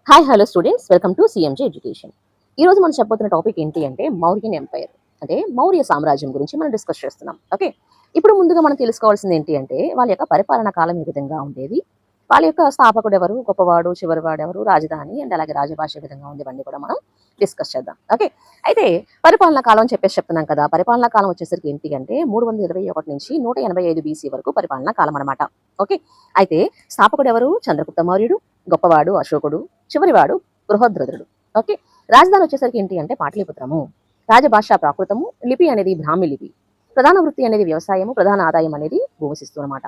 Hi hello students, welcome to CMJ education. ఈరోజు మనం చెప్పబోతున్న topic ఏంటి అంటే మౌర్యన్ ఎంపైర్, అంటే మౌర్య సామ్రాజ్యం గురించి మనం డిస్కస్ చేస్తున్నాం. ఓకే, ఇప్పుడు ముందుగా మనం తెలుసుకోవాల్సింది ఏంటి అంటే వాళ్ళ యొక్క పరిపాలనా కాలం ఏ విధంగా ఉండేది, వాళ్ళ యొక్క స్థాపకుడు ఎవరు, గొప్పవాడు, చివరివాడు ఎవరు, రాజధాని అండ్ అలాగే రాజభాష ఏ విధంగా ఉంది, ఇవన్నీ కూడా మనం డిస్కస్ చేద్దాం. ఓకే, అయితే పరిపాలనా కాలం అని చెప్పేసి చెప్తున్నాం కదా. పరిపాలనా కాలం వచ్చేసరికి ఏంటి అంటే 321 నుంచి 185 బీసీ వరకు పరిపాలనా కాలం అనమాట. ఓకే, అయితే స్థాపకుడు ఎవరు, చంద్రగుప్త మౌర్యుడు, గొప్పవాడు అశోకుడు, చివరివాడు బృహద్రథుడు. ఓకే, రాజధాని వచ్చేసరికి ఏంటి అంటే పాటలీపుత్రము, రాజభాష ప్రాకృతము, లిపి అనేది బ్రాహ్మి లిపి, ప్రధాన వృత్తి అనేది వ్యవసాయము, ప్రధాన ఆదాయం అనేది భూమిశిస్తు అనమాట.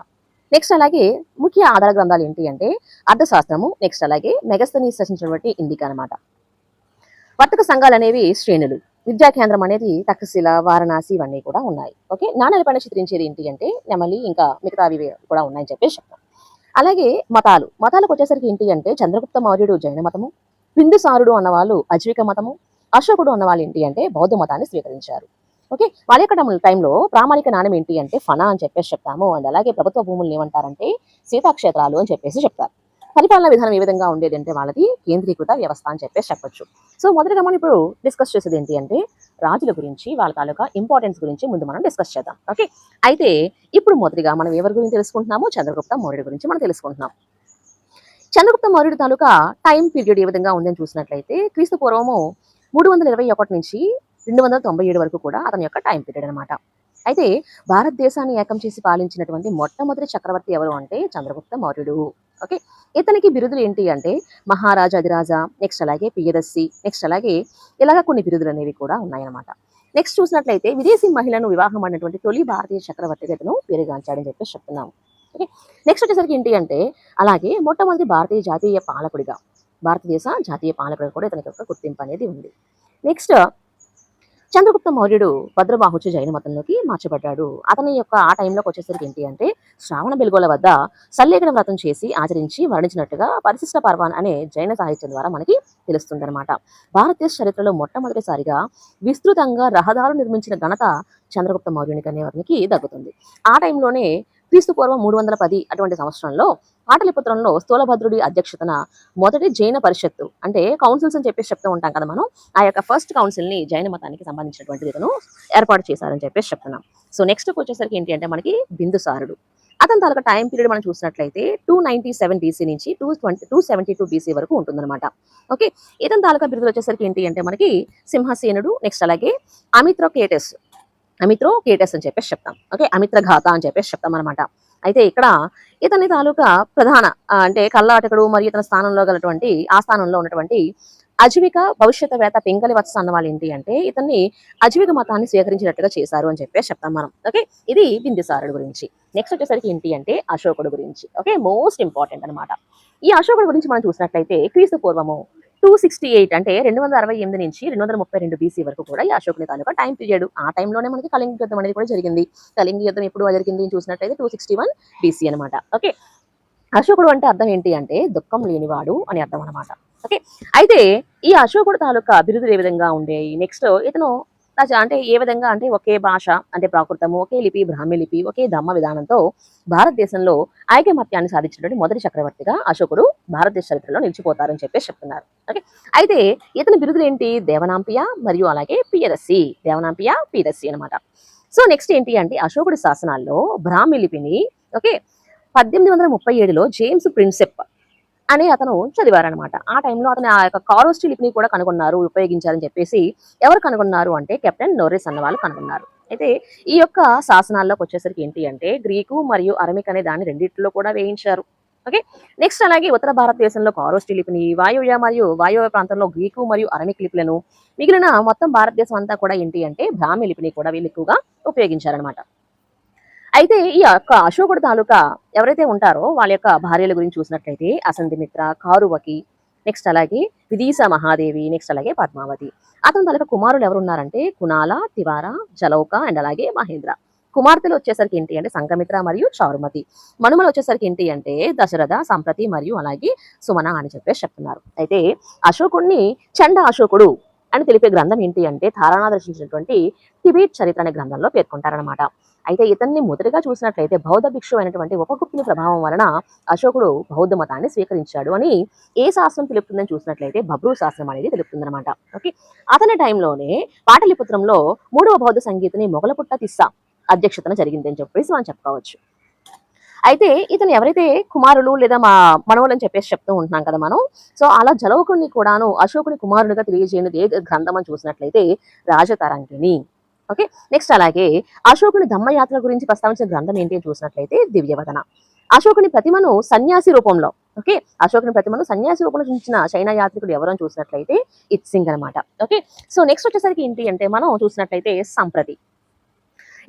నెక్స్ట్ అలాగే ముఖ్య ఆధార గ్రంథాలు ఏంటి అంటే అర్థశాస్త్రము, నెక్స్ట్ అలాగే మెగస్తనీస్ రచించినటువంటి ఇండికా అనమాట. వర్తక సంఘాలు అనేవి శ్రేణులు, విద్యా కేంద్రం అనేది తక్షశిల, వారణాసి ఇవన్నీ కూడా ఉన్నాయి. ఓకే, నాణ్యాలపైన చిత్రించేది ఏంటి అంటే నెమలి, ఇంకా మిగతావి కూడా ఉన్నాయని చెప్పేసి చెప్తాం. అలాగే మతాలకు వచ్చేసరికి ఏంటి అంటే చంద్రగుప్త మౌర్యుడు జైన మతము, బిందుసారుడు అన్నవాళ్ళు అజ్విక మతము, అశోకుడు అన్నవాళ్ళు ఏంటి అంటే బౌద్ధ మతాన్ని స్వీకరించారు. ఓకే, వాళ్ళ యొక్క టైంలో ప్రామాణిక నాణ్యం ఏంటి అంటే ఫనా అని చెప్పేసి చెప్తాము. అండ్ అలాగే ప్రభుత్వ భూములు ఏమంటారంటే సీతాక్షేత్రాలు అని చెప్పేసి చెప్తారు. పరిపాలన విధానం ఏ విధంగా ఉండేది అంటే వాళ్ళది కేంద్రీకృత వ్యవస్థ అని చెప్పేసి చెప్పొచ్చు. సో మొదటగా మనం ఇప్పుడు డిస్కస్ చేసేది ఏంటి అంటే రాజుల గురించి, వాళ్ళ తాలూకా ఇంపార్టెన్స్ గురించి ముందు మనం డిస్కస్ చేద్దాం. ఓకే, అయితే ఇప్పుడు మొదటిగా మనం ఎవరి గురించి తెలుసుకుంటున్నాము, చంద్రగుప్త మౌర్యుడి గురించి మనం తెలుసుకుంటున్నాం. చంద్రగుప్త మౌర్యుడి తాలూకా టైం పీరియడ్ ఏ విధంగా ఉందని చూసినట్లయితే క్రీస్తు పూర్వము 321 నుంచి 297 వరకు కూడా అతని యొక్క టైం పీరియడ్ అనమాట. అయితే భారతదేశాన్ని ఏకం చేసి పాలించినటువంటి మొట్టమొదటి చక్రవర్తి ఎవరు అంటే చంద్రగుప్త మౌర్యుడు. ఓకే, ఇతనికి బిరుదులు ఏంటి అంటే మహారాజా, అధిరాజ, నెక్స్ట్ అలాగే పియదస్సి, నెక్స్ట్ అలాగే ఇలాగ కొన్ని బిరుదులు అనేవి కూడా ఉన్నాయన్నమాట. నెక్స్ట్ చూసినట్లయితే విదేశీ మహిళను వివాహం అయినటువంటి తొలి భారతీయ చక్రవర్తిగా ఇతను పేరుగాంచాడని చెప్పేసి చెప్తున్నాము. ఓకే, నెక్స్ట్ వచ్చేసరికి ఏంటి అంటే అలాగే మొట్టమొదటి భారతదేశ జాతీయ పాలకుడిగా కూడా ఇతనికి యొక్క గుర్తింపు అనేది ఉంది. నెక్స్ట్ చంద్రగుప్త మౌర్యుడు భద్రబాహుచ జైన మతంలోకి మార్చబడ్డాడు. అతని యొక్క ఆ టైంలోకి వచ్చేసరికి ఏంటి అంటే శ్రావణ బెల్గోల వద్ద సల్లేఖన వ్రతం చేసి ఆచరించి వర్ణించినట్టుగా పరిశిష్ట పర్వాన్ అనే జైన సాహిత్యం ద్వారా మనకి తెలుస్తుంది అనమాట. భారతదేశ చరిత్రలో మొట్టమొదటిసారిగా విస్తృతంగా రహదారులు నిర్మించిన ఘనత చంద్రగుప్త మౌర్యునికి అనేవారికి దక్కుతుంది. ఆ టైంలోనే క్రీస్తు పూర్వం 310 అటువంటి సంవత్సరంలో పాటలిపుత్రంలో స్థూలభద్రుడి అధ్యక్షతన మొదటి జైన పరిషత్తు, అంటే కౌన్సిల్స్ అని చెప్పేసి చెప్తూ ఉంటాం కదా మనం, ఆ యొక్క ఫస్ట్ కౌన్సిల్ ని జైన మతానికి సంబంధించినటువంటి ఇతను ఏర్పాటు చేశారని చెప్పేసి చెప్తున్నాం. సో నెక్స్ట్ వచ్చేసరికి ఏంటి అంటే మనకి బిందుసారుడు. అతని తాలూకా టైం పీరియడ్ మనం చూసినట్లయితే 297 బీసీ నుంచి 272 బీసీ వరకు ఉంటుందన్నమాట. ఓకే, ఇతని తాలూకా బిరుదులు వచ్చేసరికి ఏంటి అంటే మనకి సింహసేనుడు, నెక్స్ట్ అలాగే అమిత్రోకేటస్ అని చెప్పేసి చెప్తాం. ఓకే, అమిత్రఘాత అని చెప్పేసి చెప్తాం అనమాట. అయితే ఇక్కడ ఇతని తాలూకా ప్రధాన అంటే కల్లాటకుడు మరియు ఇతని స్థానంలో ఉన్నటువంటి అజీవిక భవిష్యత్తువేత్త పింగళి వత్స అన్న వాళ్ళు ఏంటి అంటే ఇతన్ని అజీవిక మతాన్ని స్వీకరించినట్టుగా చేశారు అని చెప్పేసి చెప్తాం మనం. ఓకే, ఇది బిందుసారుడు గురించి. నెక్స్ట్ వచ్చేసరికి ఏంటి అంటే అశోకుడు గురించి. ఓకే, మోస్ట్ ఇంపార్టెంట్ అనమాట. ఈ అశోకుడు గురించి మనం చూసినట్లయితే క్రీస్తు పూర్వము 268 అంటే 268 నుంచి 232 బీసీ వరకు కూడా ఈ అశోకుని తాలూకా టైం పీరియడ్. ఆ టైంలోనే మనకి కళింగ యుద్ధం అనేది కూడా జరిగింది. కళింగ యుద్ధం ఎప్పుడు జరిగింది చూసినట్లయితే 261 బీసీ అనమాట. ఓకే, అశోకుడు అంటే అర్థం ఏంటి అంటే దుఃఖం లేనివాడు అని అర్థం అనమాట. ఓకే, అయితే ఈ అశోకుడు తాలూకా బిరుదులు ఏ విధంగా ఉండేవి, నెక్స్ట్ ఇతను అంటే ఏ విధంగా అంటే ఒకే భాష అంటే ప్రాకృతము, ఒకే లిపి బ్రాహ్మీ లిపి, ఒకే ధమ్మ విధానంతో భారతదేశంలో ఐకమత్యాన్ని సాధించినటువంటి మొదటి చక్రవర్తిగా అశోకుడు భారతదేశ చరిత్రలో నిలిచిపోతారని చెప్పేసి చెప్తున్నారు. ఓకే, అయితే ఇతని బిరుదులు ఏంటి దేవనాంపియ మరియు అలాగే పీదస్సి అనమాట. సో నెక్స్ట్ ఏంటి అంటే అశోకుడి శాసనాల్లో బ్రాహ్మీ లిపిని ఓకే 1837లో జేమ్స్ ప్రిన్సెప్ అని అతను చదివారనమాట. ఆ టైంలో అతను ఆ యొక్క కారోస్టి లిపిని కూడా కనుగొన్నారు, ఉపయోగించారని చెప్పేసి ఎవరు కనుగొన్నారు అంటే కెప్టెన్ నోరిస్ అన్న వాళ్ళు కనుగొన్నారు. అయితే ఈ యొక్క శాసనాల్లోకి వచ్చేసరికి ఏంటి అంటే గ్రీకు మరియు అరమిక్ అనే దాన్ని రెండింటిలో కూడా వేయించారు. ఓకే, నెక్స్ట్ అలాగే ఉత్తర భారతదేశంలో కారోస్టి లిపిని, వాయువ్య ప్రాంతంలో గ్రీకు మరియు అరమిక్ లిపులను, మిగిలిన మొత్తం భారతదేశం అంతా కూడా ఏంటి అంటే బ్రాహ్మీ లిపిని కూడా వీళ్ళు ఎక్కువగా ఉపయోగించారనమాట. అయితే ఈ యొక్క అశోకుడు తాలూకా ఎవరైతే ఉంటారో వాళ్ళ యొక్క భార్యల గురించి చూసినట్లయితే అసంధిమిత్ర, కారువకి, నెక్స్ట్ అలాగే విదీశ మహాదేవి, నెక్స్ట్ అలాగే పద్మావతి. అతని తాలూకా కుమారులు ఎవరున్నారంటే కునాల, తివార, జలౌక అండ్ అలాగే మహేంద్ర. కుమార్తెలు వచ్చేసరికి ఏంటి అంటే సంఘమిత్ర మరియు చారుమతి. మనుమలు వచ్చేసరికి ఏంటి అంటే దశరథ, సంప్రతి మరియు అలాగే సుమన అని చెప్పేసి చెప్తున్నారు. అయితే అశోకుడిని చండ అశోకుడు అని తెలిపే గ్రంథం ఏంటి అంటే తారానాథ్ రచించినటువంటి టిబెట్ చరిత్ర అనే గ్రంథంలో పేర్కొంటారనమాట. అయితే ఇతన్ని మొదటిగా చూసినట్లయితే బౌద్ధ భిక్షు అయినటువంటి ఉపగుప్తుని ప్రభావం వలన అశోకుడు బౌద్ధ మతాన్ని స్వీకరించాడు అని ఏ శాస్త్రం తెలుపుతుందని చూసినట్లయితే బబ్రూ శాస్త్రం అనేది తెలుపుతుందన్నమాట. ఓకే, అతని టైంలోనే పాటలిపుత్రంలో 3వ బౌద్ధ సంగీతిని మొగలపుట్ట తిస్సా అధ్యక్షతన జరిగిందని చెప్పేసి మనం చెప్పుకోవచ్చు. అయితే ఇతను ఎవరైతే కుమారులు లేదా మనవలు అని చెప్పేసి చెప్తూ ఉంటున్నాం కదా మనం. సో అలా జలౌకుడిని కూడాను అశోకుని కుమారునిగా తెలియజేయనిది ఏ గ్రంథం అని చూసినట్లయితే రాజతరంగిణి. ఓకే, నెక్స్ట్ అలాగే అశోకుని ధమ్మయాత్ర గురించి ప్రస్తావించిన గ్రంథం ఏంటి అని చూసినట్లయితే దివ్యవదన. అశోకుని ప్రతిమను సన్యాసి రూపంలో, ఓకే, అశోకుని ప్రతిమను సన్యాసి రూపంలో చూసిన చైనా యాత్రికుడు ఎవరని చూసినట్లయితే ఇత్సింగ్ అనమాట. ఓకే, సో నెక్స్ట్ వచ్చేసరికి ఏంటి అంటే మనం చూసినట్లయితే సంప్రతి.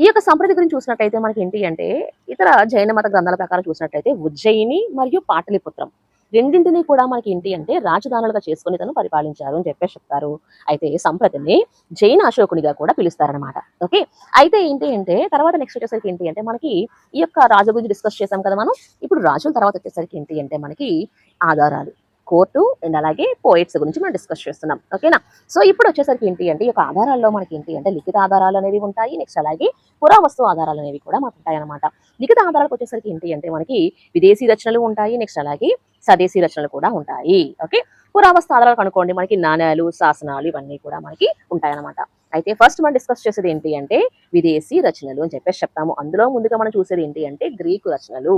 ఈ యొక్క సంప్రతి గురించి చూసినట్లయితే మనకి ఏంటి అంటే ఇతర జైన మత గ్రంథాల ప్రకారం చూసినట్లయితే ఉజ్జయిని మరియు పాటలిపుత్రం రెండింటినీ కూడా మనకి ఏంటి అంటే రాజధానులుగా చేసుకుని తను పరిపాలించారు అని చెప్పేసి చెప్తారు. అయితే సంప్రతిని జైన అశోకునిగా కూడా పిలుస్తారనమాట. ఓకే, అయితే ఏంటి అంటే తర్వాత నెక్స్ట్ వచ్చేసరికి ఏంటి అంటే మనకి ఈ యొక్క రాజు గురించి డిస్కస్ చేసాం కదా మనం. ఇప్పుడు రాజుల తర్వాత వచ్చేసరికి ఏంటి అంటే మనకి ఆధారాలు, కోర్టు అండ్ అలాగే పోయిట్స్ గురించి మనం డిస్కస్ చేస్తున్నాం. ఓకేనా, సో ఇప్పుడు వచ్చేసరికి ఏంటి అంటే ఈ యొక్క ఆధారాల్లో మనకి ఏంటి అంటే లిఖిత ఆధారాలు అనేవి ఉంటాయి. నెక్స్ట్ అలాగే పురావస్తు ఆధారాలు అనేవి కూడా మనకు ఉంటాయి అనమాట. లిఖిత ఆధారాలకు వచ్చేసరికి ఏంటి అంటే మనకి విదేశీ రచనలు ఉంటాయి. నెక్స్ట్ అలాగే స్వదేశీ రచనలు కూడా ఉంటాయి. ఓకే, పురావస్తు ఆధారాలు కనుక్కోండి మనకి నాణ్యాలు, శాసనాలు ఇవన్నీ కూడా మనకి ఉంటాయన్నమాట. అయితే ఫస్ట్ మనం డిస్కస్ చేసేది ఏంటి అంటే విదేశీ రచనలు అని చెప్పేసి చెప్తాము. అందులో ముందుగా మనం చూసేది ఏంటి అంటే గ్రీకు రచనలు.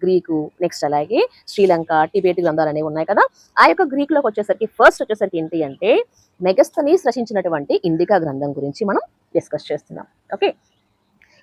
గ్రీకు, నెక్స్ట్ అలాగే శ్రీలంక, టిబెట్ గ్రంథాలు అనేవి ఉన్నాయి కదా. ఆ యొక్క గ్రీకులోకి వచ్చేసరికి ఫస్ట్ వచ్చేసరికి ఏంటి అంటే మెగస్తనీస్ రచించినటువంటి ఇండికా గ్రంథం గురించి మనం డిస్కస్ చేస్తున్నాం. ఓకే,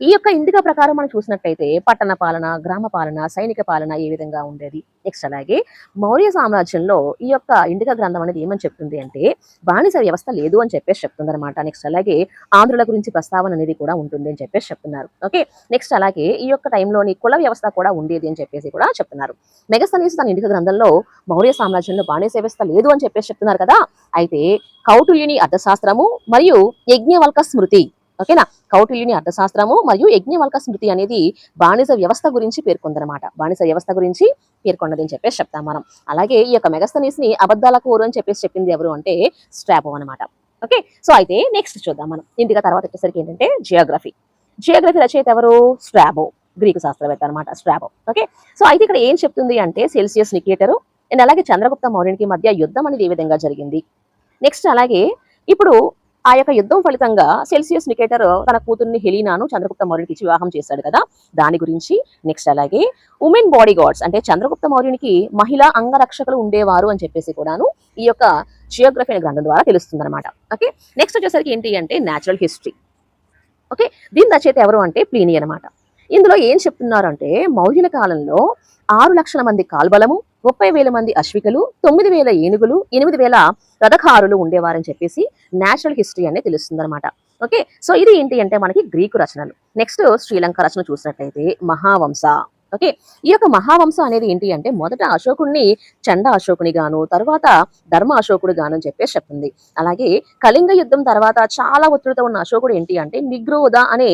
ఈ యొక్క ఇండికా ప్రకారం మనం చూసినట్లయితే పట్టణ పాలన, గ్రామ పాలన, సైనిక పాలన ఏ విధంగా ఉండేది. నెక్స్ట్ అలాగే మౌర్య సామ్రాజ్యంలో ఈ యొక్క ఇండికా గ్రంథం అనేది ఏమని చెప్తుంది అంటే బానిస వ్యవస్థ లేదు అని చెప్పేసి చెప్తుంది అనమాట. నెక్స్ట్ అలాగే ఆంధ్రుల గురించి ప్రస్తావన అనేది కూడా ఉంటుంది అని చెప్పేసి చెప్తున్నారు. ఓకే, నెక్స్ట్ అలాగే ఈ యొక్క టైంలోని కుల వ్యవస్థ కూడా ఉండేది అని చెప్పేసి కూడా చెప్తున్నారు. మెగస్తనీస్ తన ఇండికా గ్రంథంలో మౌర్య సామ్రాజ్యంలో బానిస వ్యవస్థ లేదు అని చెప్పేసి చెప్తున్నారు కదా. అయితే కౌటిల్యుని అర్థశాస్త్రము మరియు యజ్ఞవల్క స్మృతి, ఓకేనా, కౌటిల్యుని అర్థశాస్త్రము మరియు యజ్ఞవల్క స్మృతి అనేది బానిస వ్యవస్థ గురించి పేర్కొందనమాట. బానిస వ్యవస్థ గురించి పేర్కొన్నది అని చెప్పేసి చెప్తాం మనం. అలాగే ఈ యొక్క మెగస్తనీస్ ని అబద్ధాల కోరు అని చెప్పేసి చెప్పింది ఎవరు అంటే స్ట్రాబో అనమాట. ఓకే, సో అయితే నెక్స్ట్ చూద్దాం మనం. ఇంటిగా తర్వాత వచ్చేసరికి ఏంటంటే జియోగ్రఫీ. జియోగ్రఫీ రచయిత ఎవరు? స్ట్రాబో, గ్రీకు శాస్త్రవేత్త అనమాట స్ట్రాబో. ఓకే, సో అయితే ఇక్కడ ఏం చెప్తుంది అంటే సెల్సియస్ నికేటరు అండ్ అలాగే చంద్రగుప్త మౌర్యునికి మధ్య యుద్ధం అనేది ఏ విధంగా జరిగింది. నెక్స్ట్ అలాగే ఇప్పుడు ఆ యొక్క యుద్ధం ఫలితంగా సెల్సియస్ నికేటర్ తన కూతుర్ని హెలీనాను చంద్రగుప్త మౌర్యునికి ఇచ్చి వివాహం చేశాడు కదా, దాని గురించి. నెక్స్ట్ అలాగే ఉమెన్ బాడీ గార్డ్స్ అంటే చంద్రగుప్త మౌర్యునికి మహిళా అంగరక్షకులు ఉండేవారు అని చెప్పేసి కూడాను ఈ యొక్క జియోగ్రఫీ అనే గ్రంథం ద్వారా తెలుస్తుంది అనమాట. ఓకే, నెక్స్ట్ వచ్చేసరికి ఏంటి అంటే న్యాచురల్ హిస్టరీ. ఓకే, దీని రచయిత ఎవరు అంటే ప్లీనీ అనమాట. ఇందులో ఏం చెప్తున్నారు అంటే మౌర్యుల కాలంలో 6,00,000 మంది కాల్బలము, 30,000 మంది అశ్వికలు, 9,000 ఏనుగులు, 8,000 రథకారులు ఉండేవారని చెప్పేసి నేచురల్ హిస్టరీ అనేది తెలుస్తుంది అనమాట. ఓకే, సో ఇది ఏంటి అంటే మనకి గ్రీకు రచనలు. నెక్స్ట్ శ్రీలంక రచన చూసినట్లయితే మహావంశ. ఓకే, ఈ యొక్క మహావంశ అనేది ఏంటి అంటే మొదట అశోకుడిని చండ అశోకుని గాను, తర్వాత ధర్మ అశోకుడు గాను అని చెప్పేసి చెప్తుంది. అలాగే కళింగ యుద్ధం తర్వాత చాలా ఉధృత ఉన్న అశోకుడు ఏంటి అంటే నిగ్రోధ అనే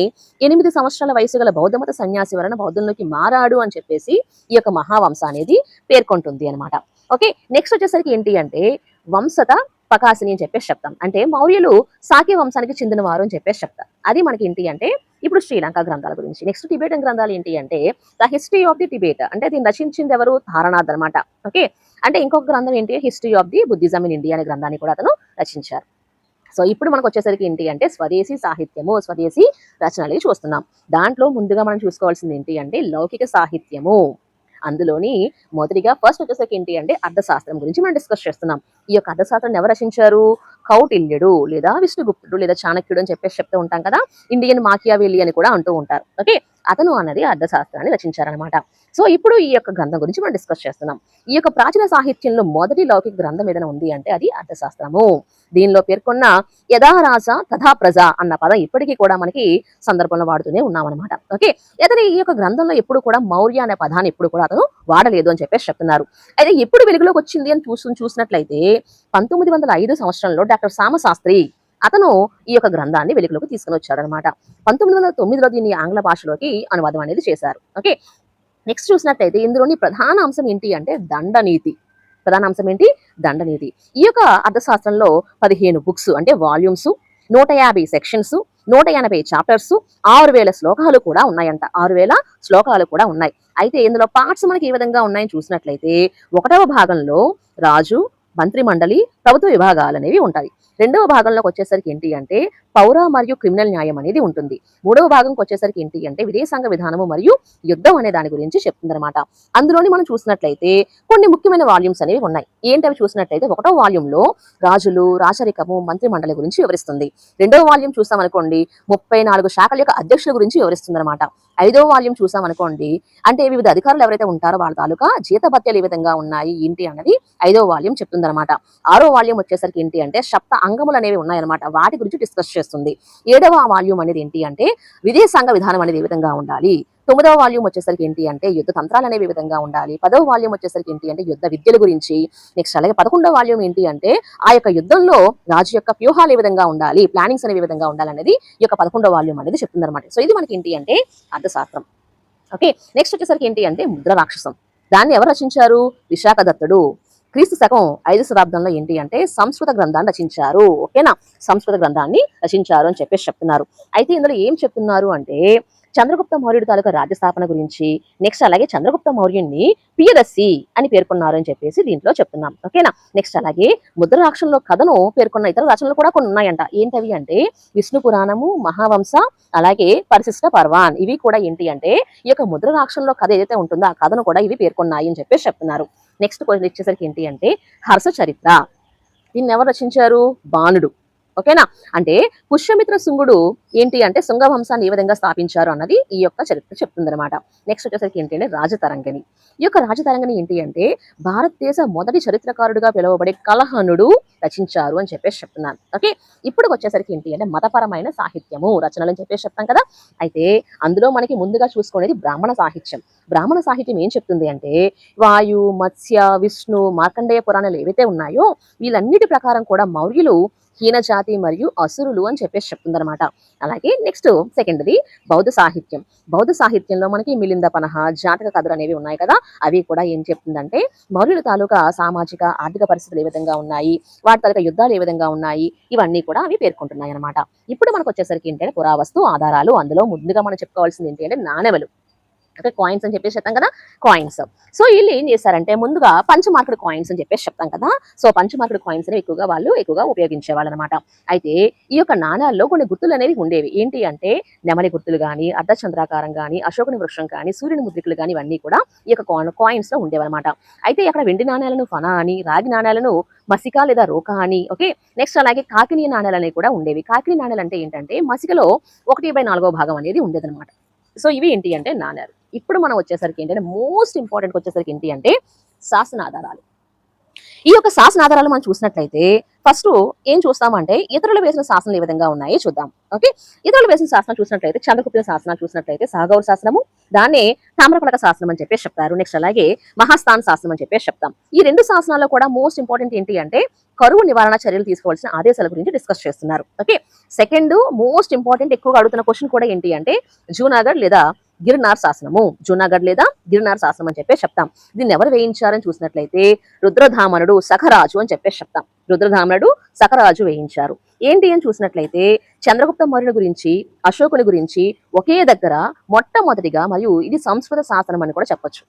8 సంవత్సరాల వయసు గల బౌద్ధమత సన్యాసి వలన బౌద్ధంలోకి మారాడు అని చెప్పేసి ఈ యొక్క మహావంశ అనేది పేర్కొంటుంది అనమాట. ఓకే, నెక్స్ట్ వచ్చేసరికి ఏంటి అంటే వంశత పకాసిని అని చెప్పేసి చెప్తాం. అంటే మౌర్యులు సాకే వంశానికి చెందిన వారు అని చెప్పేసి చెప్తాం. అది మనకి ఏంటి అంటే ఇప్పుడు శ్రీలంక గ్రంథాల గురించి. నెక్స్ట్ టిబెటన్ గ్రంథాలు ఏంటి అంటే the history of the Tibet, అంటే దీన్ని రచించింది ఎవరు? తారనాథ్ అనమాట. ఓకే, అంటే ఇంకొక గ్రంథం ఏంటి history of the Buddhism in India అనే గ్రంథాన్ని కూడా అతను రచించారు. సో ఇప్పుడు మనకు వచ్చేసరికి ఏంటి అంటే స్వదేశీ సాహిత్యము, స్వదేశీ రచనలు చూస్తున్నాం. దాంట్లో ముందుగా మనం చూసుకోవాల్సింది ఏంటి అంటే లౌకిక సాహిత్యము. అందులోని మొదటిగా ఫస్ట్ వచ్చేసరికి ఏంటి అంటే అర్థశాస్త్రం గురించి మనం డిస్కస్ చేస్తున్నాం. ఈ యొక్క అర్థశాస్త్రం ఎవరు రచించారు? కౌటిల్యుడు లేదా విష్ణుగుప్తుడు లేదా చాణక్యుడు అని చెప్పేసి చెప్తూ ఉంటాం కదా. ఇండియన్ మాకియావెల్లి అని కూడా అంటూ ఉంటారు. ఓకే, అతను అన్నది అర్థశాస్త్రాన్ని రచించారనమాట. సో ఇప్పుడు ఈ యొక్క గ్రంథం గురించి మనం డిస్కస్ చేస్తున్నాం. ఈ యొక్క ప్రాచీన సాహిత్యంలో మొదటి లౌకిక గ్రంథం ఏదైనా ఉంది అంటే అది అర్థశాస్త్రము. దీనిలో పేర్కొన్న యథారాస తథా ప్రజ అన్న పదం ఇప్పటికీ కూడా మనకి సందర్భంలో వాడుతూనే ఉన్నామన్నమాట. ఓకే, అతని ఈ యొక్క గ్రంథంలో ఎప్పుడు కూడా మౌర్య అనే పదాన్ని ఎప్పుడు కూడా అతను వాడలేదు అని చెప్పేసి చెప్తున్నారు. అయితే ఎప్పుడు వెలుగులోకి వచ్చింది అని చూసినట్లయితే 1905 సంవత్సరంలో డాక్టర్ సామశాస్త్రి అతను ఈ యొక్క గ్రంథాన్ని వెలుగులోకి తీసుకుని వచ్చాడనమాట. 1909లో దీన్ని ఆంగ్ల భాషలోకి అనువాదం అనేది చేశారు. ఓకే, నెక్స్ట్ చూసినట్లయితే ఇందులోని ప్రధాన అంశం ఏంటి అంటే దండనీతి. ప్రధాన అంశం ఏంటి? దండనీతి. ఈ యొక్క అర్థశాస్త్రంలో 15 బుక్స్ అంటే వాల్యూమ్స్, 150 సెక్షన్స్, 180 చాప్టర్స్, 6000 శ్లోకాలు కూడా ఉన్నాయంట. 6000 శ్లోకాలు కూడా ఉన్నాయి. అయితే ఇందులో పార్ట్స్ మనకి ఏ విధంగా ఉన్నాయని చూసినట్లయితే 1వ భాగంలో రాజు, మంత్రి మండలి, ప్రభుత్వ విభాగాలు అనేవి ఉంటాయి. 2వ భాగంలోకి వచ్చేసరికి ఏంటి అంటే పౌర మరియు క్రిమినల్ న్యాయం అనేది ఉంటుంది. 3వ భాగంకి వచ్చేసరికి ఏంటి అంటే విదేశాంగ విధానము మరియు యుద్ధం అనే దాని గురించి చెప్తుందన్నమాట. అందులోని మనం చూసినట్లయితే కొన్ని ముఖ్యమైన వాల్యూమ్స్ అనేవి ఉన్నాయి. ఏంటవి చూసినట్లయితే 1వ వాల్యూంలో రాజులు, రాచరికము, మంత్రి మండలి గురించి వివరిస్తుంది. 2వ వాల్యూమ్ చూసామనుకోండి 34 శాఖల యొక్క అధ్యక్షుల గురించి వివరిస్తుంది అనమాట. 5వ వాల్యూమ్ చూసామనుకోండి అంటే వివిధ అధికారులు ఎవరైతే ఉంటారో వాళ్ళ తాలూకా జీతభత్యాలు ఏ విధంగా ఉన్నాయి ఏంటి అన్నది 5వ వాల్యూమ్ చెప్తుందన్నమాట. 6వ వాల్యూమ్ వచ్చేసరికి ఏంటి అంటే సప్త అంగములు అనేవి ఉన్నాయన్నమాట. వాటి గురించి డిస్కస్ చేస్తుంది. 7వ వాల్యూమ్ అనేది ఏంటి అంటే విదేశాంగ విధానం అనేది ఏ విధంగా ఉండాలి. 9వ వాల్యూమ్ వచ్చేసరికి ఏంటి అంటే యుద్ధ తంత్రాలు అనేవి ఏ విధంగా ఉండాలి. 10వ వాల్యూమ్ వచ్చేసరికి ఏంటి అంటే యుద్ధ విద్యల గురించి. నెక్స్ట్ అలాగే 11వ వాల్యూమ్ ఏంటి అంటే ఆ యొక్క యుద్ధంలో రాజు యొక్క వ్యూహాలు ఏ విధంగా ఉండాలి, ప్లానింగ్స్ అనేవి ఏ విధంగా ఉండాలి అనేది ఈ యొక్క 11వ వాల్యూమ్ అనేది చెప్తుంది అనమాట. సో ఇది మనకి ఏంటి అంటే అర్థశాస్త్రం. ఓకే, నెక్స్ట్ వచ్చేసరికి ఏంటి అంటే ముద్ర రాక్షసం. దాన్ని ఎవరు రచించారు? విశాఖ దత్తుడు. క్రీస్తు శకం 5వ శతాబ్దంలో ఏంటి అంటే సంస్కృత గ్రంథాన్ని రచించారు. ఓకేనా, సంస్కృత గ్రంథాన్ని రచించారు అని చెప్పేసి చెప్తున్నారు. అయితే ఇందులో ఏం చెప్తున్నారు అంటే చంద్రగుప్త మౌర్యుడి తాలూకా రాజ్య స్థాపన గురించి, నెక్స్ట్ అలాగే చంద్రగుప్త మౌర్యుడిని పియదర్శి అని పేర్కొన్నారు అని చెప్పేసి దీంట్లో చెప్తున్నాం. ఓకేనా, నెక్స్ట్ అలాగే ముద్ర రాక్షంలో కథను పేర్కొన్న ఇతర రచనలు కూడా కొన్ని ఉన్నాయంట. ఏంటవి అంటే విష్ణు పురాణము, మహావంశ, అలాగే పరిశిష్ట పర్వాన్. ఇవి కూడా ఏంటి అంటే ఈ యొక్క ముద్ర రాక్షంలో కథ ఏదైతే ఉంటుందో ఆ కథను కూడా ఇవి పేర్కొన్నాయి అని చెప్పేసి చెప్తున్నారు. నెక్స్ట్ క్వశ్చన్ వచ్చేసరికి ఏంటి అంటే హర్ష చరిత్ర. దీన్ని ఎవరు రచించారు? బాణుడు. ఓకేనా, అంటే పుష్యమిత్ర శుంగుడు ఏంటి అంటే శుంగ వంశాన్ని ఏ విధంగా స్థాపించారు అన్నది ఈ యొక్క చరిత్ర చెప్తుంది అనమాట. నెక్స్ట్ వచ్చేసరికి ఏంటి అంటే రాజతరంగిణి. ఈ యొక్క రాజతరంగిణి ఏంటి అంటే భారతదేశ మొదటి చరిత్రకారుడిగా పిలువబడే కలహనుడు రచించారు అని చెప్పేసి చెప్తున్నాను. ఓకే, ఇప్పుడు వచ్చేసరికి ఏంటి అంటే మతపరమైన సాహిత్యము రచనలు అని చెప్పేసి చెప్తాం కదా. అయితే అందులో మనకి ముందుగా చూసుకునేది బ్రాహ్మణ సాహిత్యం. బ్రాహ్మణ సాహిత్యం ఏం చెప్తుంది అంటే వాయు, మత్స్య, విష్ణు, మార్కండేయ పురాణాలు ఏవైతే ఉన్నాయో వీళ్ళన్నిటి ప్రకారం కూడా మౌర్యులు హీన జాతి మరియు అసురులు అని చెప్పేసి చెప్తుందనమాట. అలాగే నెక్స్ట్ సెకండ్ది బౌద్ధ సాహిత్యం. బౌద్ధ సాహిత్యంలో మనకి మిలింద పనహ, జాతక కథలు అనేవి ఉన్నాయి కదా. అవి కూడా ఏం చెప్తుందంటే మౌర్యుల తాలూకా సామాజిక ఆర్థిక పరిస్థితులు ఏ విధంగా ఉన్నాయి, వాటి తాలూకా యుద్ధాలు ఏ విధంగా ఉన్నాయి, ఇవన్నీ కూడా అవి పేర్కొంటున్నాయి అనమాట. ఇప్పుడు మనకు వచ్చేసరికి ఏంటంటే పురావస్తు ఆధారాలు. అందులో ముందుగా మనం చెప్పుకోవాల్సింది ఏంటి అంటే నాణెవలు. అంటే కాయిన్స్ అని చెప్పేసి చెప్తాం కదా, కాయిన్స్. సో వీళ్ళు ఏం చేశారంటే ముందుగా పంచమార్కుడు కాయిన్స్ అని చెప్పేసి చెప్తాం కదా. సో పంచమార్కుడు కాయిన్స్ అనేవి ఎక్కువగా ఉపయోగించేవాళ్ళు అనమాట. అయితే ఈ యొక్క నాణాల్లో కొన్ని గుర్తులు అనేవి ఉండేవి. ఏంటి అంటే నెమలి గుర్తులు కానీ, అర్ధచంద్రాకారం కానీ, అశోకుని వృక్షం కానీ, సూర్యుని ముద్రికలు కానీ ఇవన్నీ కూడా ఈ యొక్క కాయిన్స్ లో ఉండేవన్నమాట. అయితే అక్కడ వెండి నాణ్యాలను ఫనా అని, రాగి నాణ్యాలను మసిక లేదా రోకా అని. ఓకే, నెక్స్ట్ అలాగే కాకినీ నాణ్యాలు అనేవి కూడా ఉండేవి. కాకినీ నాణ్యాలు అంటే ఏంటంటే మసికలో 1/4 భాగం అనేది ఉండేదన్నమాట. సో ఇవి ఏంటి అంటే నాణ్యాలు. ఇప్పుడు మనం వచ్చేసరికి ఏంటంటే మోస్ట్ ఇంపార్టెంట్ వచ్చేసరికి ఏంటి అంటే శాసనాధారాలు. ఈ యొక్క శాసనాధారాలు మనం చూసినట్లయితే ఫస్ట్ ఏం చూస్తామంటే ఇతరులు వేసిన శాసనాలు ఏ విధంగా ఉన్నాయో చూద్దాం. ఓకే, ఇతరులు వేసిన శాసనం చూసినట్లయితే చంద్రగుప్త శాసనాలు చూసినట్లయితే సాగౌర శాసనము, దాన్నే తామ్రపలక శాసనం అని చెప్పేసి చెప్తారు. నెక్స్ట్ అలాగే మహాస్థాన్ శాసనం అని చెప్పేసి చెప్తాం. ఈ 2 శాసనాల్లో కూడా మోస్ట్ ఇంపార్టెంట్ ఏంటి అంటే కరువు నివారణ చర్యలు తీసుకోవాల్సిన ఆదేశాల గురించి డిస్కస్ చేస్తున్నారు. ఓకే, సెకండ్ మోస్ట్ ఇంపార్టెంట్ ఎక్కువగా అడుగుతున్న క్వశ్చన్ కూడా ఏంటి అంటే జూనాగఢ్ లేదా గిర్నార్ శాసనము. జూనాగఢ్ లేదా గిర్నార్ శాసనం అని చెప్పేసి చెప్తాం. దీన్ని ఎవరు వేయించారని చూసినట్లయితే రుద్రధామనుడు సఖరాజు అని చెప్పేసి చెప్తాం. రుద్రధామనుడు సఖరాజు వేయించారు. ఏంటి అని చూసినట్లయితే చంద్రగుప్త మౌర్యుని గురించి, అశోకుని గురించి ఒకే దగ్గర మొట్టమొదటిగా మరియు ఇది సంస్కృత శాసనం అని కూడా చెప్పొచ్చు.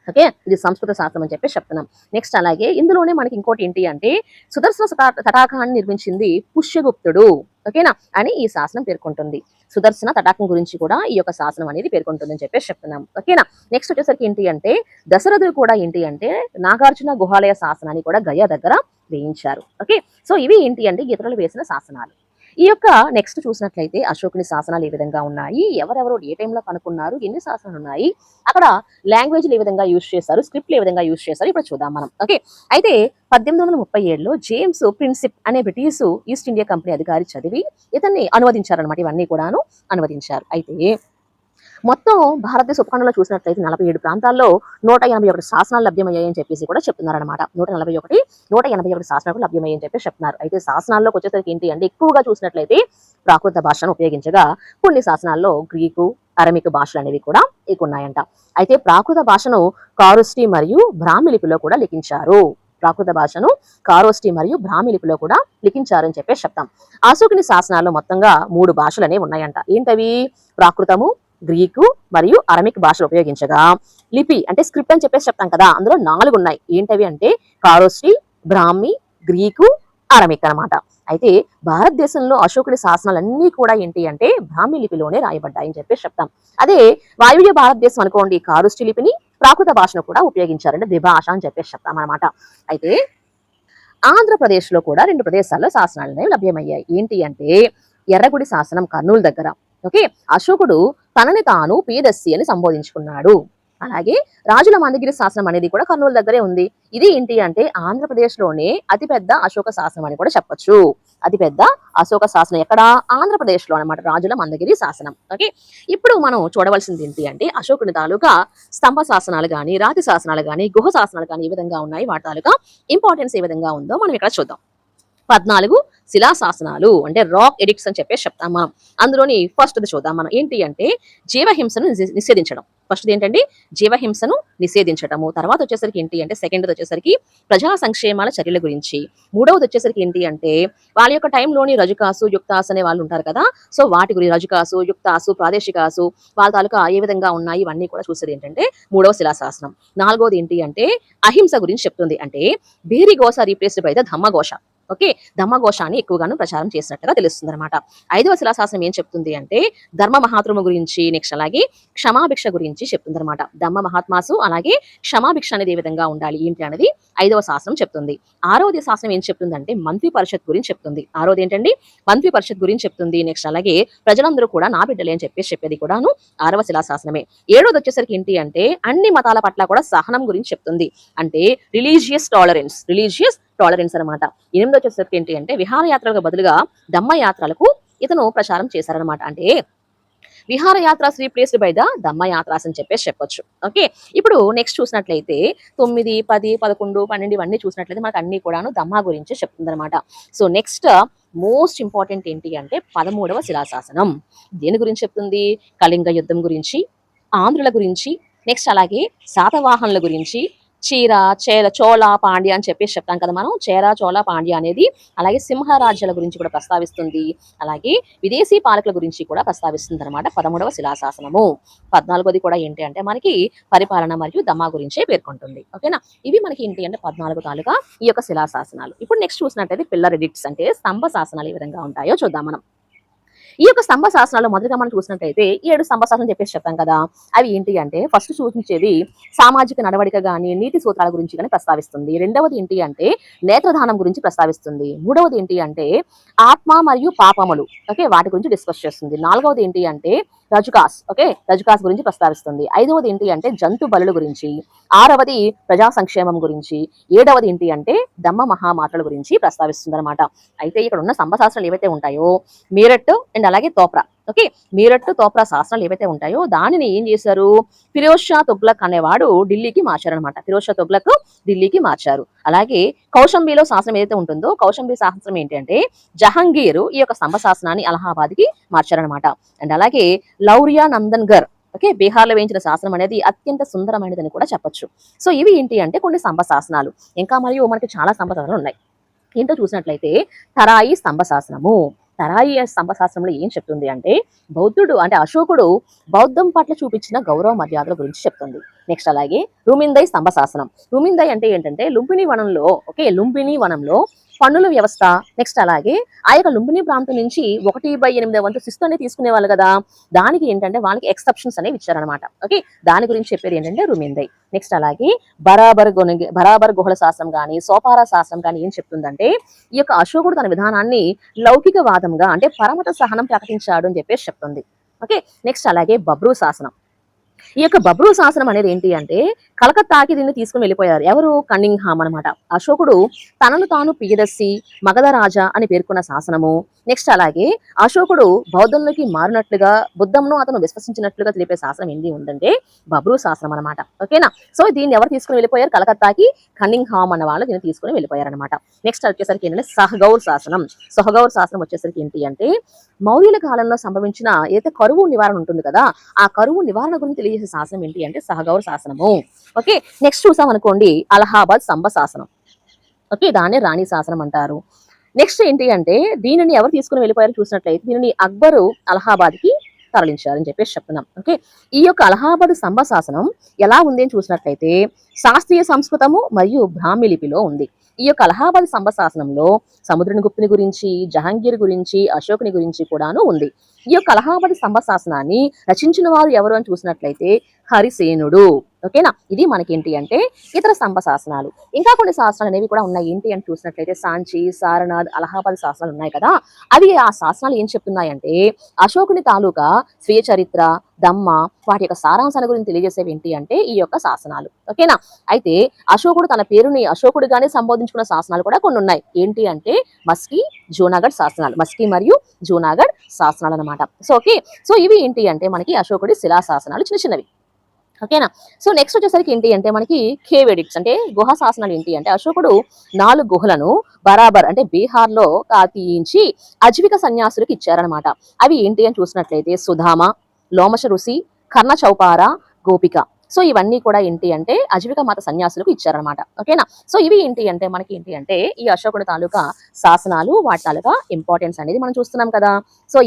ఓకే, ఇది సంస్కృత శాస్త్రం అని చెప్పి చెప్తున్నాం. నెక్స్ట్ అలాగే ఇందులోనే మనకి ఇంకోటి ఏంటి అంటే సుదర్శన తటాకాన్ని నిర్మించింది పుష్యగుప్తుడు. ఓకేనా అని ఈ శాసనం పేర్కొంటుంది. సుదర్శన తటాకం గురించి కూడా ఈ యొక్క శాసనం అనేది పేర్కొంటుంది అని చెప్పేసి చెప్తున్నాం. ఓకేనా, నెక్స్ట్ వచ్చేసరికి ఏంటి అంటే దశరథుడు కూడా ఏంటి అంటే నాగార్జున గుహాలయ శాసనాన్ని కూడా గయా దగ్గర వేయించారు. ఓకే, సో ఇవి ఏంటి అంటే ఇతరులు వేసిన శాసనాలు. ఈ యొక్క నెక్స్ట్ చూసినట్లయితే అశోకుని శాసనాలు ఏ విధంగా ఉన్నాయి, ఎవరెవరు ఏ టైంలో కనుక్కున్నారు, ఎన్ని శాసనాలు ఉన్నాయి, అక్కడ లాంగ్వేజ్లు ఏ విధంగా యూజ్ చేశారు, స్క్రిప్ట్లు ఏ విధంగా యూజ్ చేశారు ఇప్పుడు చూద్దాం మనం. ఓకే, అయితే 1837లో జేమ్స్ ప్రిన్సిప్ అనే బ్రిటిష్ ఈస్ట్ ఇండియా కంపెనీ అధికారి చదివి ఇతన్ని అనువదించారనమాట. ఇవన్నీ కూడాను అనువదించారు. అయితే మొత్తం భారతదేశ ఉపఖండంలో చూసినట్లయితే 47 ప్రాంతాల్లో 181 శాసనాలు లభ్యమయ్యాయని చెప్పేసి కూడా చెప్తున్నారనమాట. 181 శాసనాలు లభ్యమయ్యాయని చెప్పేసి చెప్తున్నారు. అయితే శాసనాల్లోకి వచ్చేసరికి ఏంటి అంటే ఎక్కువగా చూసినట్లయితే ప్రాకృత భాషను ఉపయోగించగా కొన్ని శాసనాల్లో గ్రీకు, అరమిక్ భాషలు అనేవి కూడా ఉన్నాయంట. అయితే ప్రాకృత భాషను కారుస్టి మరియు బ్రాహ్మి లిపిలో కూడా లిఖించారు. ప్రాకృత భాషను కారోస్టి మరియు బ్రాహ్మి లిపిలో కూడా లిఖించారని చెప్పేసి చెప్తాం. అశోకుని శాసనాల్లో మొత్తంగా 3 భాషలు అనేవి ఉన్నాయంట. ఏంటవి? ప్రాకృతము, గ్రీకు మరియు అరమిక్ భాషలు ఉపయోగించగా, లిపి అంటే స్క్రిప్ట్ అని చెప్పేసి చెప్తాం కదా, అందులో 4 ఉన్నాయి. ఏంటవి అంటే కారోస్టి, బ్రాహ్మి, గ్రీకు, అరమిక్ అనమాట. అయితే భారతదేశంలో అశోకుడి శాసనాలన్నీ కూడా ఏంటి అంటే బ్రాహ్మి లిపిలోనే రాయబడ్డాయని చెప్పేసి చెప్తాం. అదే వాయువ్య భారతదేశం అనుకోండి, కారుష్టి లిపిని, ప్రాకృత భాషను కూడా ఉపయోగించారంటే ద్విభాష అని చెప్పేసి చెప్తాం అనమాట. అయితే ఆంధ్రప్రదేశ్ లో కూడా 2 ప్రదేశాల్లో శాసనాలు అనేవి లభ్యమయ్యాయి. ఏంటి అంటే ఎర్రగుడి శాసనం కర్నూలు దగ్గర. ఓకే, అశోకుడు తనని తాను పీదస్సి అని సంబోధించుకున్నాడు. అలాగే రాజుల మందగిరి శాసనం అనేది కూడా కర్నూలు దగ్గరే ఉంది. ఇది ఏంటి అంటే ఆంధ్రప్రదేశ్ లోనే అతిపెద్ద అశోక శాసనం అని కూడా చెప్పొచ్చు. అతిపెద్ద అశోక శాసనం ఎక్కడ? ఆంధ్రప్రదేశ్ లో అనమాట, రాజుల మందగిరి శాసనం. ఓకే, ఇప్పుడు మనం చూడవలసింది ఏంటి అంటే అశోకుని తాలూకా స్తంభ శాసనాలు కానీ, రాతి శాసనాలు కానీ, గుహ శాసనాలు కానీ ఏ విధంగా ఉన్నాయి, వాటి తాలూకా ఇంపార్టెన్స్ ఏ విధంగా ఉందో మనం ఇక్కడ చూద్దాం. 14 శిలా శాసనాలు అంటే రాక్ ఎడిక్ట్స్ అని చెప్పేసి చెప్తాం మనం. అందులోని ఫస్ట్ చూద్దాం మనం. ఏంటి అంటే జీవహింసను నిషేధించడం. ఫస్ట్ ఏంటంటే జీవహింసను నిషేధించడము. తర్వాత వచ్చేసరికి ఏంటి అంటే సెకండ్ వచ్చేసరికి ప్రజా సంక్షేమాల చర్యల గురించి. మూడవది వచ్చేసరికి ఏంటి అంటే వాళ్ళ యొక్క టైంలోని రజుకాసు, యుక్తాసు అనే వాళ్ళు ఉంటారు కదా, సో వాటి గురించి రజుకాసు, యుక్తాసు, ప్రాదేశికాసు వాళ్ళ తాలూకా ఏ విధంగా ఉన్నాయి ఇవన్నీ కూడా చూసేది ఏంటంటే 3వ శిలాశాసనం. 4వది ఏంటి అంటే అహింస గురించి చెప్తుంది. అంటే బేరి ఘోష రీప్లేస్డ్ బై ద ధమ్మఘోష. ఓకే, ధమ్మఘోషాన్ని ఎక్కువగాను ప్రచారం చేసినట్టుగా తెలుస్తుంది అనమాట. 5వ శిలాశాసనం ఏం చెప్తుంది అంటే ధర్మ మహాత్మ గురించి, నెక్స్ట్ అలాగే క్షమాభిక్ష గురించి చెప్తుంది అనమాట. ధమ్మ మహాత్మాసు అలాగే క్షమాభిక్ష అనేది ఏ విధంగా ఉండాలి ఏంటి అనేది 5వ శాసనం చెప్తుంది. 6వది శాసనం ఏం చెప్తుంది అంటే మంత్రి పరిషత్ గురించి చెప్తుంది. 6వది ఏంటండి? మంత్రి పరిషత్ గురించి చెప్తుంది. నెక్స్ట్ అలాగే ప్రజలందరూ కూడా నా బిడ్డలే అని చెప్పేసి చెప్పేది కూడాను 6వ శిలాశాసనమే. 7వది వచ్చేసరికి ఏంటి అంటే అన్ని మతాల పట్ల కూడా సహనం గురించి చెప్తుంది. అంటే రిలీజియస్ టాలరెన్స్ అనమాట. 8వది వచ్చేసరికి ఏంటి అంటే విహారయాత్రలకు బదులుగా ధమ్మయాత్రలకు ఇతను ప్రచారం చేశారనమాట. అంటే విహారయాత్ర రీప్లేస్డ్ బై ద ధమ్మయాత్రాస్ అని చెప్పేసి చెప్పొచ్చు. ఓకే, ఇప్పుడు నెక్స్ట్ చూసినట్లయితే 9, 10, 11, 12 ఇవన్నీ చూసినట్లయితే మనకు అన్ని కూడాను ధమ్మ గురించి చెప్తుంది అనమాట. సో నెక్స్ట్ మోస్ట్ ఇంపార్టెంట్ ఏంటి అంటే 13వ శిలాశాసనం. దేని గురించి చెప్తుంది? కళింగ యుద్ధం గురించి, ఆంధ్రుల గురించి, నెక్స్ట్ అలాగే శాతవాహనుల గురించి, చోళ, పాండ్య అని చెప్పేసి చెప్తాం కదా మనం. చేర, చోళ, పాండ్య అనేది అలాగే సింహరాజ్యాల గురించి కూడా ప్రస్తావిస్తుంది. అలాగే విదేశీ పాలకుల గురించి కూడా ప్రస్తావిస్తుంది అనమాట 13వ శిలాశాసనము. 14వది కూడా ఏంటి అంటే మనకి పరిపాలన మరియు దమా గురించే పేర్కొంటుంది. ఓకేనా, ఇవి మనకి ఏంటి అంటే 14 తాలూకా ఈ యొక్క శిలాశాసనాలు. ఇప్పుడు నెక్స్ట్ చూసినట్టయితే పిల్లర్ ఎడిక్ట్స్ అంటే స్తంభ శాసనాలు ఏ విధంగా ఉంటాయో చూద్దాం మనం. ఈ యొక్క స్తంభ శాసనాలు మొదటిగా మనం చూసినట్టయితే 7 స్తంభ శాసనం చెప్పేసి చెప్తాం కదా. అవి ఏంటి అంటే ఫస్ట్ సూచించేది సామాజిక నడవడిక గాని, నీతి సూత్రాల గురించి కానీ ప్రస్తావిస్తుంది. రెండవది ఏంటి అంటే నేత్రదానం గురించి ప్రస్తావిస్తుంది. మూడవది ఏంటి అంటే ఆత్మ మరియు పాపములు, ఓకే, వాటి గురించి డిస్కస్ చేస్తుంది. 4వది ఏంటి అంటే రజుకాస్ గురించి ప్రస్తావిస్తుంది. 5వది ఏంటి అంటే జంతు బలుల గురించి. 6వది ప్రజా సంక్షేమం గురించి. 7వది ఏంటి అంటే ధమ్మ మహామాత్రల గురించి ప్రస్తావిస్తుంది అనమాట. అయితే ఇక్కడ ఉన్న స్తంభ శాస్త్రాలు ఏవైతే ఉంటాయో మీరట్ అండ్ అలాగే తోప్రా, ఓకే, మీరట్, తోప్రా శాస్త్రాలు ఏవైతే ఉంటాయో దానిని ఏం చేశారు? ఫిరోజ్ షా తుగ్లక్ అనేవాడు ఢిల్లీకి మార్చారనమాట. ఫిరోజ్ షా తుగ్లక్ ఢిల్లీకి మార్చారు. అలాగే కౌశంబిలో శాసనం ఏదైతే ఉంటుందో కౌశంబి శాస్త్రం ఏంటి అంటే జహంగీర్ ఈ యొక్క స్తంభ శాసనాన్ని అలహాబాద్ కి మార్చారనమాట. అండ్ అలాగే లౌరియా నందన్గర్, ఓకే, బీహార్లో వేయించిన శాసనం అనేది అత్యంత సుందరమైనదని కూడా చెప్పొచ్చు. సో ఇవి ఏంటి అంటే కొన్ని స్తంభ శాసనాలు. ఇంకా మరియు మనకి చాలా స్తంభ శాసనాలు ఉన్నాయి. ఏంటో చూసినట్లయితే తరాయి స్తంభ శాసనము. తరాయి స్తంభ శాస్త్రంలో ఏం చెప్తుంది అంటే బౌద్ధుడు అంటే అశోకుడు బౌద్ధం పట్ల చూపించిన గౌరవ మర్యాదల గురించి చెప్తుంది. నెక్స్ట్ అలాగే లుంబిందై స్తంభ శాసనం. లుంబిందై అంటే ఏంటంటే లుంబిని వనంలో పన్నుల వ్యవస్థ, నెక్స్ట్ అలాగే ఆ యొక్క లుంబిని ప్రాంతం నుంచి 1/8 వంతు శిస్తు అనేది తీసుకునే వాళ్ళు కదా, దానికి ఏంటంటే వాళ్ళకి ఎక్సెప్షన్స్ అనేవి ఇచ్చారనమాట. ఓకే, దాని గురించి చెప్పేది ఏంటంటే రుమిందై. నెక్స్ట్ అలాగే బరాబర్ గుహల శాస్త్రం కానీ, సోపారా శాస్త్రం కానీ ఏం చెప్తుందంటే ఈ యొక్క అశోకుడు తన విధానాన్ని లౌకికవాదంగా అంటే పరమత సహనం ప్రకటించాడు అని చెప్పేసి చెప్తుంది. ఓకే, నెక్స్ట్ అలాగే బబ్రూ శాసనం. ఈ యొక్క బబ్రూ శాసనం అనేది ఏంటి అంటే కలకత్తాకి దీన్ని తీసుకుని వెళ్ళిపోయారు. ఎవరు? కన్నింగ్హామ్ అనమాట. అశోకుడు తనను తాను పియదస్సి మగధ రాజా అని పేర్కొన్న శాసనము. నెక్స్ట్ అలాగే అశోకుడు బౌద్ధంలోకి మారినట్లుగా, బుద్ధంను అతను విశ్వసించినట్లుగా తెలిపే శాసనం ఏంటి ఉందంటే బబ్రూ శాసనం అనమాట. ఓకేనా, సో దీన్ని ఎవరు తీసుకుని వెళ్ళిపోయారు? కలకత్తాకి కన్నింగ్హామ్ అన్న వాళ్ళు దీన్ని తీసుకుని వెళ్ళిపోయారు అనమాట. నెక్స్ట్ వచ్చేసరికి ఏంటంటే సహగౌర్ శాసనం వచ్చేసరికి ఏంటి అంటే మౌర్యుల కాలంలో సంభవించిన ఏదైతే కరువు నివారణ ఉంటుంది కదా, ఆ కరువు నివారణ గురించి తెలియజేసే శాసనం ఏంటి అంటే సహగౌర్ శాసనము. ఓకే, నెక్స్ట్ చూసాం అనుకోండి అలహాబాద్ స్తంభ శాసనం. ఓకే, దాన్నే రాణి శాసనం అంటారు. నెక్స్ట్ ఏంటి అంటే దీనిని ఎవరు తీసుకుని వెళ్ళిపోయారో చూసినట్లయితే దీనిని అక్బరు అలహాబాద్‌కి తరలించారని చెప్పేసి చెప్తున్నాం. ఓకే. ఈ యొక్క అలహాబాద్ స్తంభ శాసనం ఎలా ఉంది అని చూసినట్లయితే శాస్త్రీయ సంస్కృతము మరియు బ్రాహ్మీ లిపిలో ఉంది. ఈ యొక్క అలహాబాద్ స్తంభ శాసనంలో సముద్రగుప్తుని గురించి, జహాంగీర్ గురించి, అశోకుని గురించి కూడాను ఉంది. ఈ యొక్క అలహాబాద్ స్తంభ శాసనాన్ని రచించిన వారు ఎవరు అని చూసినట్లయితే హరిసేనుడు. ఓకేనా, ఇది మనకేంటి అంటే ఇతర స్తంభ శాసనాలు. ఇంకా కొన్ని శాసనాలు అనేవి కూడా ఉన్నాయి. ఏంటి అని చూసినట్లయితే సాంచి, సారనాథ్, అలహాబాద్ శాసనాలు ఉన్నాయి కదా, అవి ఆ శాసనాలు ఏం చెప్తున్నాయంటే అశోకుని తాలూకా స్వీయ చరిత్ర, దమ్మ, వాటి యొక్క సారాంశాల గురించి తెలియజేసేవి ఏంటి అంటే ఈ యొక్క శాసనాలు. ఓకేనా, అయితే అశోకుడు తన పేరుని అశోకుడిగానే సంబోధించుకున్న శాసనాలు కూడా కొన్ని ఉన్నాయి. ఏంటి అంటే మస్కీ, జూనాగఢ్ శాసనాలు, మస్కీ మరియు జూనాగఢ్ శాసనాలు అనమాట. సో ఓకే, సో ఇవి ఏంటి అంటే మనకి అశోకుడి శిలా శాసనాలు చిన్న చిన్నవి. ఓకేనా, సో నెక్స్ట్ వచ్చేసరికి ఏంటి అంటే మనకి కేవ్ ఎడిక్ట్స్ అంటే గుహ శాసనాలు. ఏంటి అంటే అశోకుడు 4 గుహలను బరాబర్ అంటే బీహార్లో తీయించి అజ్విక సన్యాసులకు ఇచ్చారనమాట. అవి ఏంటి అని చూసినట్లయితే సుధామ, లోమశ ఋషి, కర్ణ చౌపార, గోపిక. సో ఇవన్నీ కూడా ఏంటి అంటే అజ్విక మత సన్యాసులకు ఇచ్చారనమాట. ఓకేనా, సో ఇవి ఏంటి అంటే మనకి ఏంటి అంటే ఈ అశోకుడు తాలూకా శాసనాలు, వాటి తాలూకా ఇంపార్టెన్స్ అనేది మనం చూస్తున్నాం కదా. సో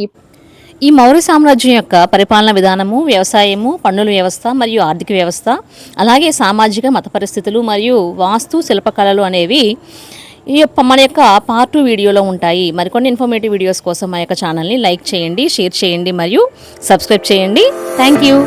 ఈ మౌర్య సామ్రాజ్యం యొక్క పరిపాలన విధానము, వ్యవసాయము, పన్నుల వ్యవస్థ మరియు ఆర్థిక వ్యవస్థ, అలాగే సామాజిక మత పరిస్థితులు మరియు వాస్తు శిల్పకళలు అనేవి మన యొక్క పార్ట్ 2 వీడియోలో ఉంటాయి. మరికొన్ని ఇన్ఫర్మేటివ్ వీడియోస్ కోసం మా యొక్క ఛానల్ని లైక్ చేయండి, షేర్ చేయండి మరియు సబ్స్క్రైబ్ చేయండి. Thank you.